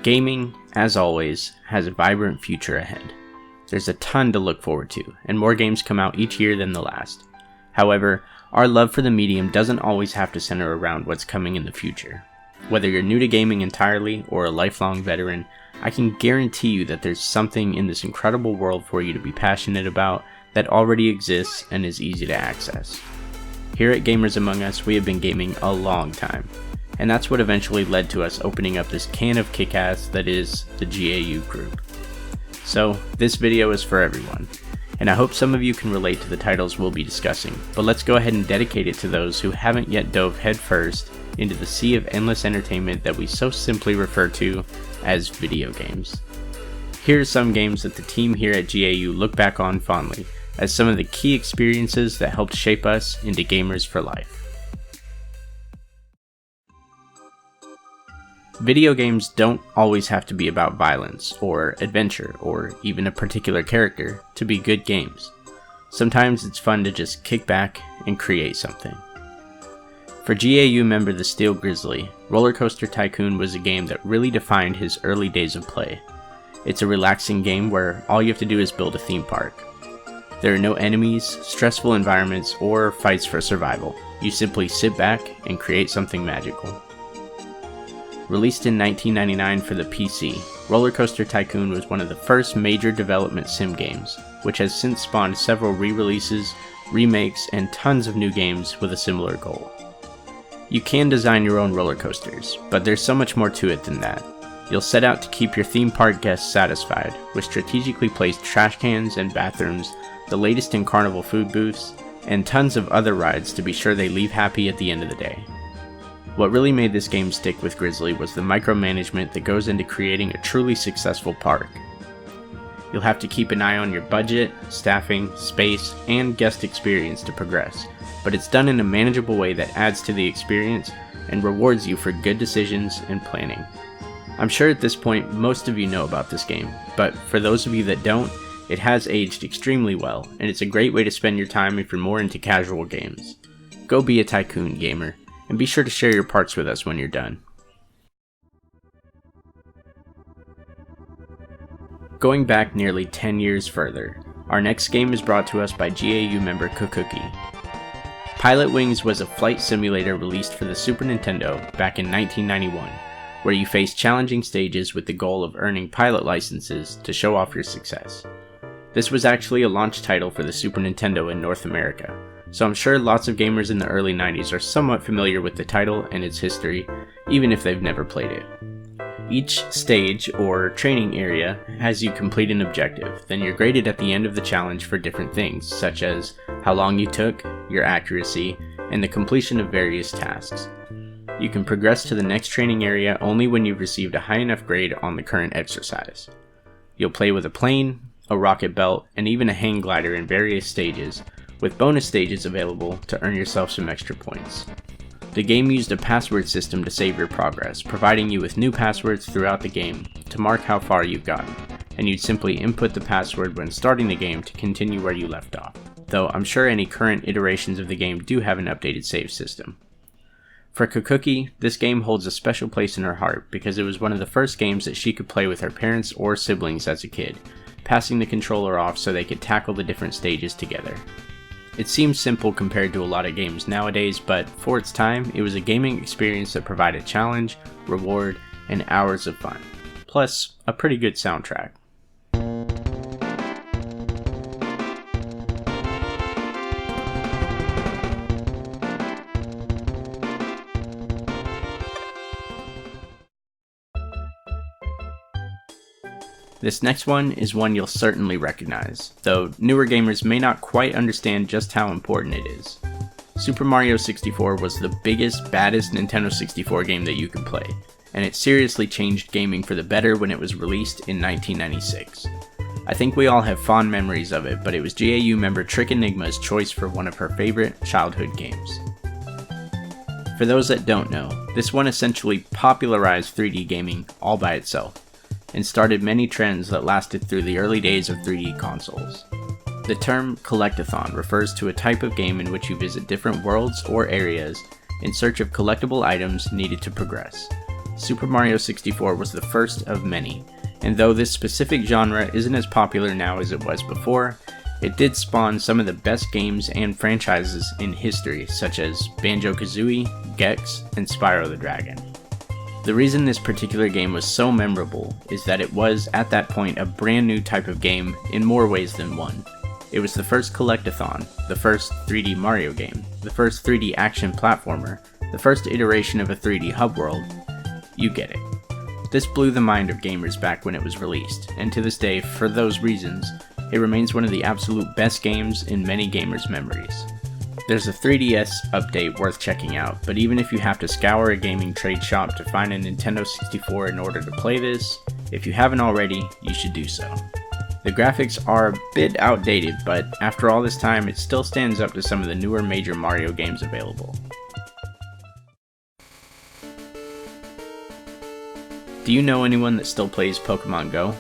Gaming, as always, has a vibrant future ahead. There's a ton to look forward to, and more games come out each year than the last. However, our love for the medium doesn't always have to center around what's coming in the future. Whether you're new to gaming entirely or a lifelong veteran, I can guarantee you that there's something in this incredible world for you to be passionate about that already exists and is easy to access. Here at Gamers Among Us, we have been gaming a long time, and that's what eventually led to us opening up this can of kick-ass that is the GAU group. So, this video is for everyone, and I hope some of you can relate to the titles we'll be discussing, but let's go ahead and dedicate it to those who haven't yet dove headfirst into the sea of endless entertainment that we so simply refer to as video games. Here are some games that the team here at GAU look back on fondly as some of the key experiences that helped shape us into gamers for life. Video games don't always have to be about violence, or adventure, or even a particular character to be good games. Sometimes it's fun to just kick back and create something. For GAU member the Steel Grizzly, Rollercoaster Tycoon was a game that really defined his early days of play. It's a relaxing game where all you have to do is build a theme park. There are no enemies, stressful environments, or fights for survival. You simply sit back and create something magical. Released in 1999 for the PC, Rollercoaster Tycoon was one of the first major development sim games, which has since spawned several re-releases, remakes, and tons of new games with a similar goal. You can design your own roller coasters, but there's so much more to it than that. You'll set out to keep your theme park guests satisfied with strategically placed trash cans and bathrooms, the latest in carnival food booths, and tons of other rides to be sure they leave happy at the end of the day. What really made this game stick with Grizzly was the micromanagement that goes into creating a truly successful park. You'll have to keep an eye on your budget, staffing, space, and guest experience to progress, but it's done in a manageable way that adds to the experience and rewards you for good decisions and planning. I'm sure at this point most of you know about this game, but for those of you that don't, it has aged extremely well, and it's a great way to spend your time if you're more into casual games. Go be a Tycoon gamer, and be sure to share your parts with us when you're done. Going back nearly 10 years further, our next game is brought to us by GAU member Cookie. Pilot Wings was a flight simulator released for the Super Nintendo back in 1991, where you face challenging stages with the goal of earning pilot licenses to show off your success. This was actually a launch title for the Super Nintendo in North America, so I'm sure lots of gamers in the early 90s are somewhat familiar with the title and its history, even if they've never played it. Each stage, or training area, has you complete an objective, then you're graded at the end of the challenge for different things, such as how long you took, your accuracy, and the completion of various tasks. You can progress to the next training area only when you've received a high enough grade on the current exercise. You'll play with a plane, a rocket belt, and even a hang glider in various stages, with bonus stages available to earn yourself some extra points. The game used a password system to save your progress, providing you with new passwords throughout the game to mark how far you've gotten, and you'd simply input the password when starting the game to continue where you left off, though I'm sure any current iterations of the game do have an updated save system. For Cookie, this game holds a special place in her heart because it was one of the first games that she could play with her parents or siblings as a kid, passing the controller off so they could tackle the different stages together. It seems simple compared to a lot of games nowadays, but for its time, it was a gaming experience that provided challenge, reward, and hours of fun. Plus, a pretty good soundtrack. This next one is one you'll certainly recognize, though newer gamers may not quite understand just how important it is. Super Mario 64 was the biggest, baddest Nintendo 64 game that you could play, and it seriously changed gaming for the better when it was released in 1996. I think we all have fond memories of it, but it was GAU member Trick Enigma's choice for one of her favorite childhood games. For those that don't know, this one essentially popularized 3D gaming all by itself, and started many trends that lasted through the early days of 3D consoles. The term collectathon refers to a type of game in which you visit different worlds or areas in search of collectible items needed to progress. Super Mario 64 was the first of many, and though this specific genre isn't as popular now as it was before, it did spawn some of the best games and franchises in history, such as Banjo-Kazooie, Gex, and Spyro the Dragon. The reason this particular game was so memorable is that it was, at that point, a brand new type of game in more ways than one. It was the first collectathon, the first 3D Mario game, the first 3D action platformer, the first iteration of a 3D hub world. You get it. This blew the mind of gamers back when it was released, and to this day, for those reasons, it remains one of the absolute best games in many gamers' memories. There's a 3DS update worth checking out, but even if you have to scour a gaming trade shop to find a Nintendo 64 in order to play this, if you haven't already, you should do so. The graphics are a bit outdated, but after all this time, it still stands up to some of the newer major Mario games available. Do you know anyone that still plays Pokemon Go?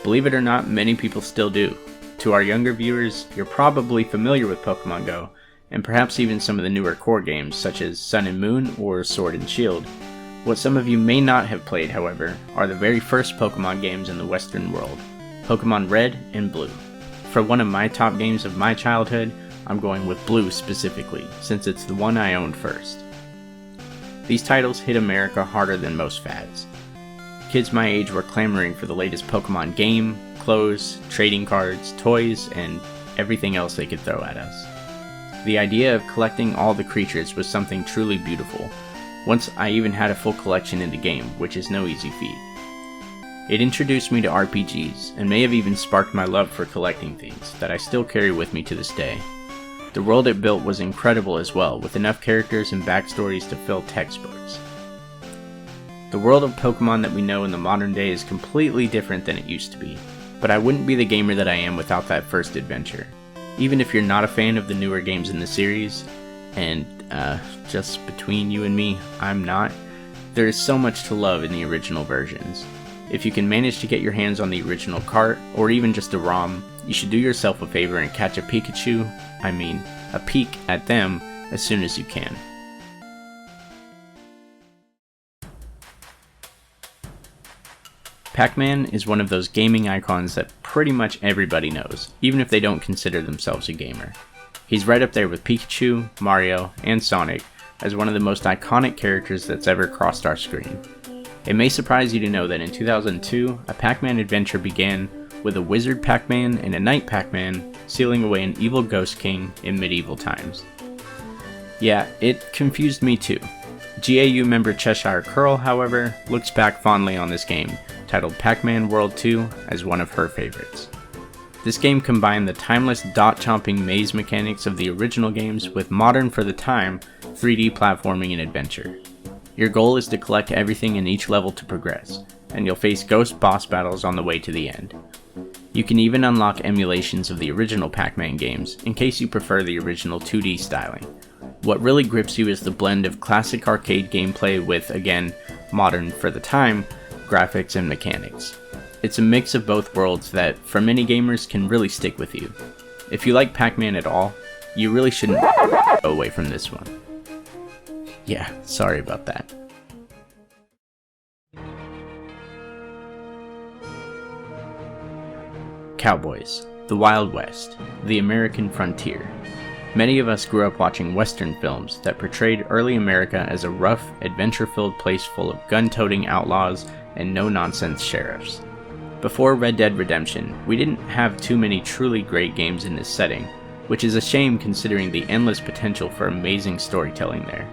Believe it or not, many people still do. To our younger viewers, you're probably familiar with Pokemon Go, and perhaps even some of the newer core games such as Sun and Moon or Sword and Shield. What some of you may not have played, however, are the very first Pokemon games in the Western world, Pokemon Red and Blue. For one of my top games of my childhood, I'm going with Blue specifically, since it's the one I owned first. These titles hit America harder than most fads. Kids my age were clamoring for the latest Pokemon game, clothes, trading cards, toys, and everything else they could throw at us. The idea of collecting all the creatures was something truly beautiful. Once I even had a full collection in the game, which is no easy feat. It introduced me to RPGs, and may have even sparked my love for collecting things that I still carry with me to this day. The world it built was incredible as well, with enough characters and backstories to fill textbooks. The world of Pokemon that we know in the modern day is completely different than it used to be, but I wouldn't be the gamer that I am without that first adventure. Even if you're not a fan of the newer games in the series, and just between you and me, I'm not, there is so much to love in the original versions. If you can manage to get your hands on the original cart, or even just a ROM, you should do yourself a favor and catch a Pikachu, a peek at them, as soon as you can. PacMan is one of those gaming icons that pretty much everybody knows, even if they don't consider themselves a gamer. He's right up there with Pikachu, Mario, and Sonic as one of the most iconic characters that's ever crossed our screen. It may surprise you to know that in 2002, a Pac-Man adventure began with a wizard Pac-Man and a knight Pac-Man sealing away an evil ghost king in medieval times. Yeah, it confused me too. GAU member Cheshire Curl, however, looks back fondly on this game, titled PacMan World 2, as one of her favorites. This game combined the timeless dot-chomping maze mechanics of the original games with modern, for the time, 3D platforming and adventure. Your goal is to collect everything in each level to progress, and you'll face ghost boss battles on the way to the end. You can even unlock emulations of the original Pac-Man games, in case you prefer the original 2D styling. What really grips you is the blend of classic arcade gameplay with, again, modern, for the time, graphics and mechanics. It's a mix of both worlds that, for many gamers, can really stick with you. If you like Pac-Man at all, you really shouldn't go away from this one. Yeah, sorry about that. Cowboys, the Wild West, the American frontier. Many of us grew up watching Western films that portrayed early America as a rough, adventure-filled place full of gun-toting outlaws and no-nonsense sheriffs. Before Red Dead Redemption, we didn't have too many truly great games in this setting, which is a shame considering the endless potential for amazing storytelling there.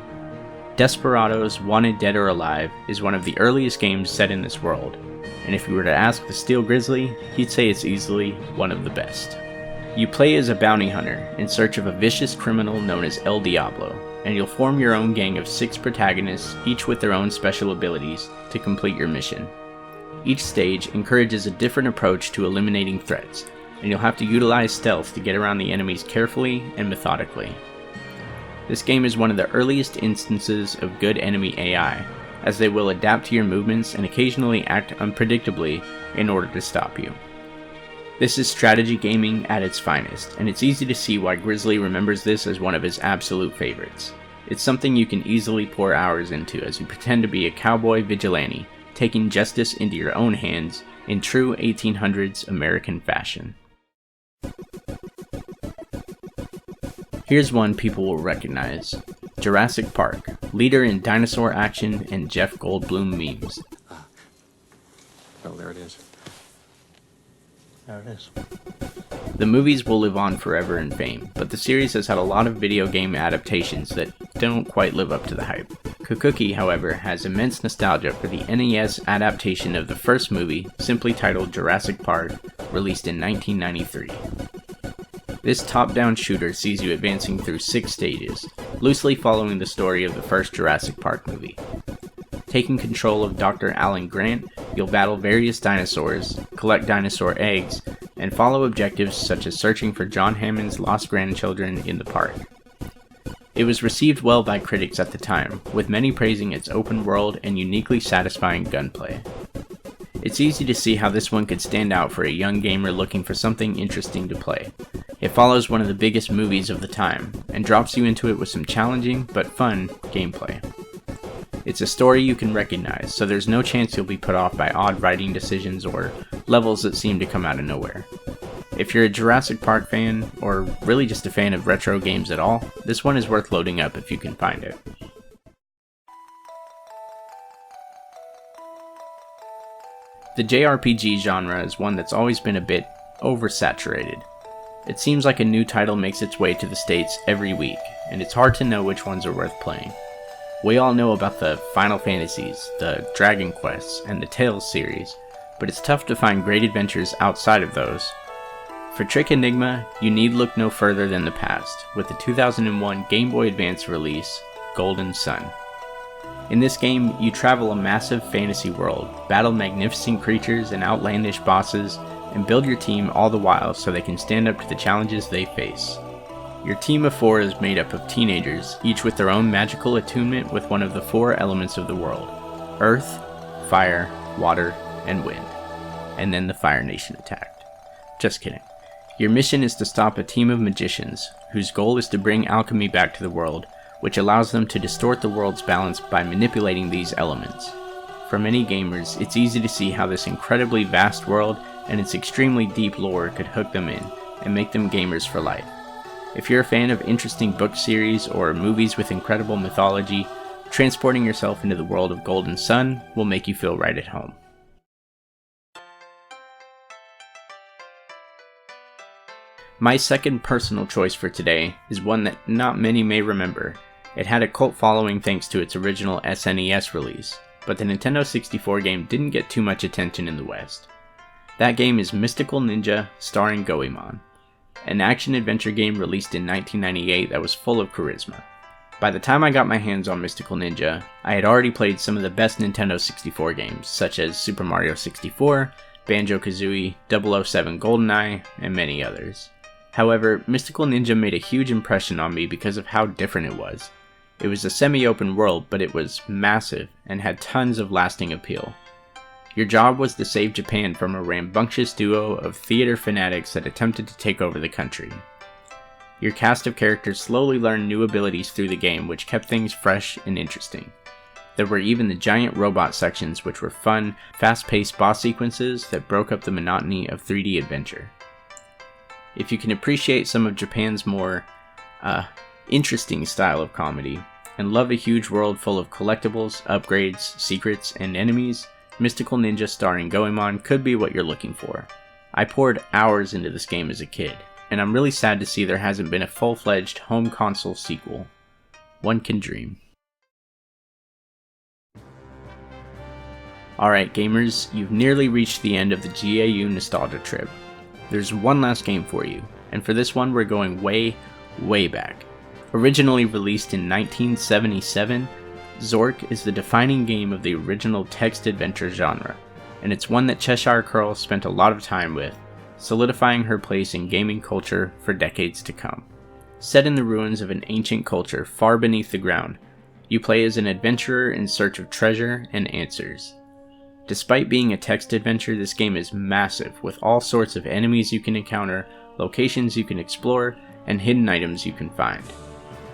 Desperados Wanted Dead or Alive is one of the earliest games set in this world, and if you were to ask the Steel Grizzly, he'd say it's easily one of the best. You play as a bounty hunter in search of a vicious criminal known as El Diablo, and you'll form your own gang of 6 protagonists, each with their own special abilities, to complete your mission. Each stage encourages a different approach to eliminating threats, and you'll have to utilize stealth to get around the enemies carefully and methodically. This game is one of the earliest instances of good enemy AI, as they will adapt to your movements and occasionally act unpredictably in order to stop you. This is strategy gaming at its finest, and it's easy to see why Grizzly remembers this as one of his absolute favorites. It's something you can easily pour hours into as you pretend to be a cowboy vigilante, taking justice into your own hands in true 1800s American fashion. Here's one people will recognize. Jurassic Park, leader in dinosaur action and Jeff Goldblum memes. Oh, there it is. There it is. The movies will live on forever in fame, but the series has had a lot of video game adaptations that don't quite live up to the hype. Cookie, however, has immense nostalgia for the NES adaptation of the first movie, simply titled Jurassic Park, released in 1993. This top-down shooter sees you advancing through 6 stages, loosely following the story of the first Jurassic Park movie. Taking control of Dr. Alan Grant, you'll battle various dinosaurs, collect dinosaur eggs, and follow objectives such as searching for John Hammond's lost grandchildren in the park. It was received well by critics at the time, with many praising its open world and uniquely satisfying gunplay. It's easy to see how this one could stand out for a young gamer looking for something interesting to play. It follows one of the biggest movies of the time, and drops you into it with some challenging but fun gameplay. It's a story you can recognize, so there's no chance you'll be put off by odd writing decisions or levels that seem to come out of nowhere. If you're a Jurassic Park fan, or really just a fan of retro games at all, this one is worth loading up if you can find it. The JRPG genre is one that's always been a bit oversaturated. It seems like a new title makes its way to the States every week, and it's hard to know which ones are worth playing. We all know about the Final Fantasies, the Dragon Quests, and the Tales series, but it's tough to find great adventures outside of those. For Trick Enigma, you need look no further than the past, with the 2001 Game Boy Advance release, Golden Sun. In this game, you travel a massive fantasy world, battle magnificent creatures and outlandish bosses, and build your team all the while so they can stand up to the challenges they face. Your team of 4 is made up of teenagers, each with their own magical attunement with one of the 4 elements of the world: Earth, Fire, Water, and Wind. And then the Fire Nation attacked. Just kidding. Your mission is to stop a team of magicians, whose goal is to bring alchemy back to the world, which allows them to distort the world's balance by manipulating these elements. For many gamers, it's easy to see how this incredibly vast world and its extremely deep lore could hook them in, and make them gamers for life. If you're a fan of interesting book series or movies with incredible mythology, transporting yourself into the world of Golden Sun will make you feel right at home. My second personal choice for today is one that not many may remember. It had a cult following thanks to its original SNES release, but the Nintendo 64 game didn't get too much attention in the West. That game is Mystical Ninja starring Goemon, an action-adventure game released in 1998 that was full of charisma. By the time I got my hands on Mystical Ninja, I had already played some of the best Nintendo 64 games, such as Super Mario 64, Banjo-Kazooie, 007 GoldenEye, and many others. However, Mystical Ninja made a huge impression on me because of how different it was. It was a semi-open world, but it was massive and had tons of lasting appeal. Your job was to save Japan from a rambunctious duo of theater fanatics that attempted to take over the country. Your cast of characters slowly learned new abilities through the game, which kept things fresh and interesting. There were even the giant robot sections, which were fun, fast-paced boss sequences that broke up the monotony of 3D adventure. If you can appreciate some of Japan's more interesting style of comedy, and love a huge world full of collectibles, upgrades, secrets, and enemies, Mystical Ninja starring Goemon could be what you're looking for. I poured hours into this game as a kid, and I'm really sad to see there hasn't been a full-fledged home console sequel. One can dream. Alright gamers, you've nearly reached the end of the GAU nostalgia trip. There's one last game for you, and for this one we're going way, way back. Originally released in 1977, Zork is the defining game of the original text-adventure genre, and it's one that Cheshire Curl spent a lot of time with, solidifying her place in gaming culture for decades to come. Set in the ruins of an ancient culture far beneath the ground, you play as an adventurer in search of treasure and answers. Despite being a text adventure, this game is massive, with all sorts of enemies you can encounter, locations you can explore, and hidden items you can find.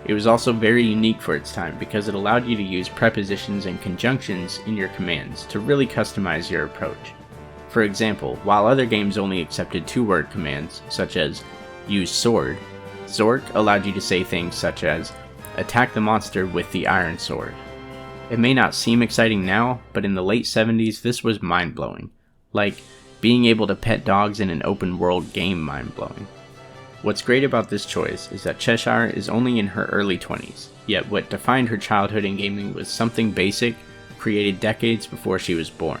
It was also very unique for its time because it allowed you to use prepositions and conjunctions in your commands to really customize your approach. For example, while other games only accepted two-word commands, such as use sword, Zork allowed you to say things such as attack the monster with the iron sword. It may not seem exciting now, but in the late 70s this was mind-blowing. Like, being able to pet dogs in an open world game mind-blowing. What's great about this choice is that Cheshire is only in her early 20s, yet what defined her childhood in gaming was something basic, created decades before she was born.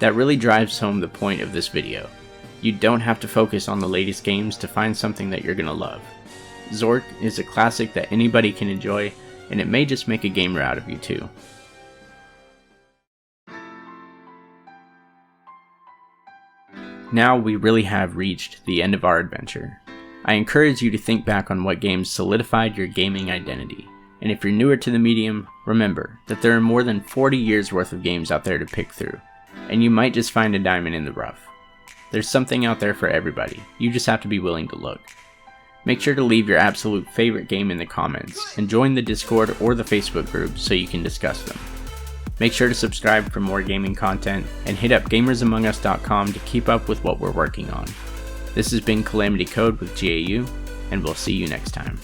That really drives home the point of this video. You don't have to focus on the latest games to find something that you're gonna love. Zork is a classic that anybody can enjoy, and it may just make a gamer out of you too. Now we really have reached the end of our adventure. I encourage you to think back on what games solidified your gaming identity, and if you're newer to the medium, remember that there are more than 40 years worth of games out there to pick through, and you might just find a diamond in the rough. There's something out there for everybody, you just have to be willing to look. Make sure to leave your absolute favorite game in the comments, and join the Discord or the Facebook group so you can discuss them. Make sure to subscribe for more gaming content, and hit up gamersamongus.com to keep up with what we're working on. This has been Calamity Code with GAU, and we'll see you next time.